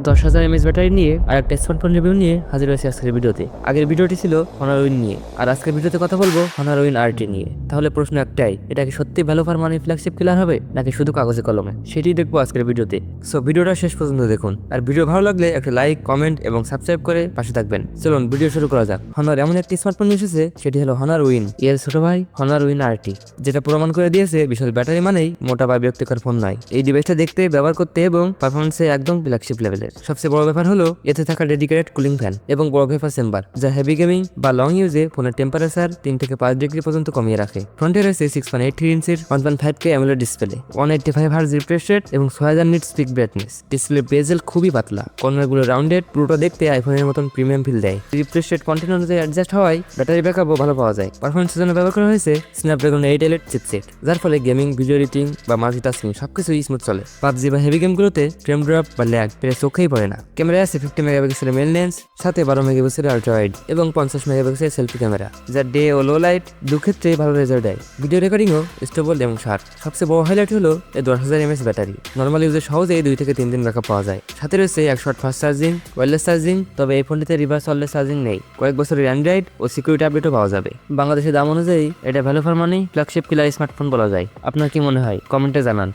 10,000 mAh battery নিয়ে আর একটা smartphone review নিয়ে হাজির হয়েছে আজকের ভিডিওতে। আগের ভিডিওটি ছিল Honor Win নিয়ে, আর আজকের ভিডিওতে কথা বলবো Honor Win RT নিয়ে। তাহলে প্রশ্ন একটাই, এটা কি সত্যি value for money flagship killer হবে নাকি শুধু কাগজে কলমে, সেটি দেখবো আজকের ভিডিওতে। সো ভিডিওটা শেষ পর্যন্ত দেখুন, আর ভিডিও ভালো লাগলে একটা লাইক, কমেন্ট এবং সাবস্ক্রাইব করে পাশে থাকবেন। চলুন ভিডিও শুরু করা যাক। Honor এমন একটি স্মার্টফোন এসেছে, সেটি হলো Honor Win এর ছোট ভাই Honor Win RT, যেটা প্রমাণ করে দিয়েছে বিশাল ব্যাটারি মানেই মোটা বা বিরক্তিকর ফোন নয়। এই ডিভাইসটা দেখতে, ব্যবহার করতে এবং পারফরমেন্সে একদম ফ্ল্যাগশিপ লেভেলের। সবচেয়ে বড় ব্যাপার হলো এতে থাকা ডেডিকেটেড কুলিং ফ্যান এবং বড় ভেপার চেম্বার, যা হেভি গেমিং বা লং ইউজে ফোনের টেম্পারেচার 3 থেকে 5 ডিগ্রি পর্যন্ত কমিয়ে রাখে। ফ্রন্টে রয়েছে 6.83 ইঞ্চির 1.5K AMOLED display, 185 hertz refresh rate এবং 6000 নিটস পিক ব্রাইটনেস। ডিসপ্লে বেজেল খুবই পাতলা, কর্নারগুলো রাউন্ডেড, পুরোটা দেখতে আইফোনের মতন প্রিমিয়াম ফিল দেয়। রিফ্রেশ রেট কন্টেন্ট অনুযায়ী অ্যাডজাস্ট হওয়ায় ব্যাটারি ব্যাকআপও ভালো পাওয়া যায়। পারফরমেন্সের জন্য ব্যবহার করা হয়েছে স্ন্যাপড্রাগন 8 এলিট চিপসেট, যার ফলে গেমিং, ভিডিও এডিটিং বা মাল্টিটাস্কিং সবকিছুই স্মুথ চলে। পাবজি বা হেভি গেমগুলোতে ফ্রেম ড্রপ বা ল্যাগ প্রায় চোখেই পড়ে না। ক্যামেরায় আছে 50 মেগাপিক্সেলের মেইন লেন্স, সাথে 12 মেগাপিক্সেলের আল্ট্রা ওয়াইড এবং 50 মেগাপিক্সেলের সেলফি ক্যামেরা, যা ডে ও লো লাইট দুক্ষেত্রেই ভালো রেজাল্ট দেয়। ভিডিও রেকর্ডিংও স্টেবল এবং শার্প। সবচেয়ে বড় হাইলাইট হলো এই 10,000 mAh ব্যাটারি। নর্মাল ইউজে সহজেই 2 থেকে 3 দিন ব্যাকআপ পাওয়া যায়। সাথে রয়েছে 100 ফাস্ট চার্জিং, ওয়্যারলেস চার্জিং, তবে এই ফোনটিতে রিভার্স ওয়্যারলেস চার্জিং নেই। কয়েক বছরের অ্যান্ড্রয়েড ও সিকিউরিটি আপডেটও পাওয়া যাবে। বাংলাদেশের দাম অনুযায়ী এটা value for money flagship killer smartphone বলা যায়। আপনার কি মনে হয় কমেন্টে জানান।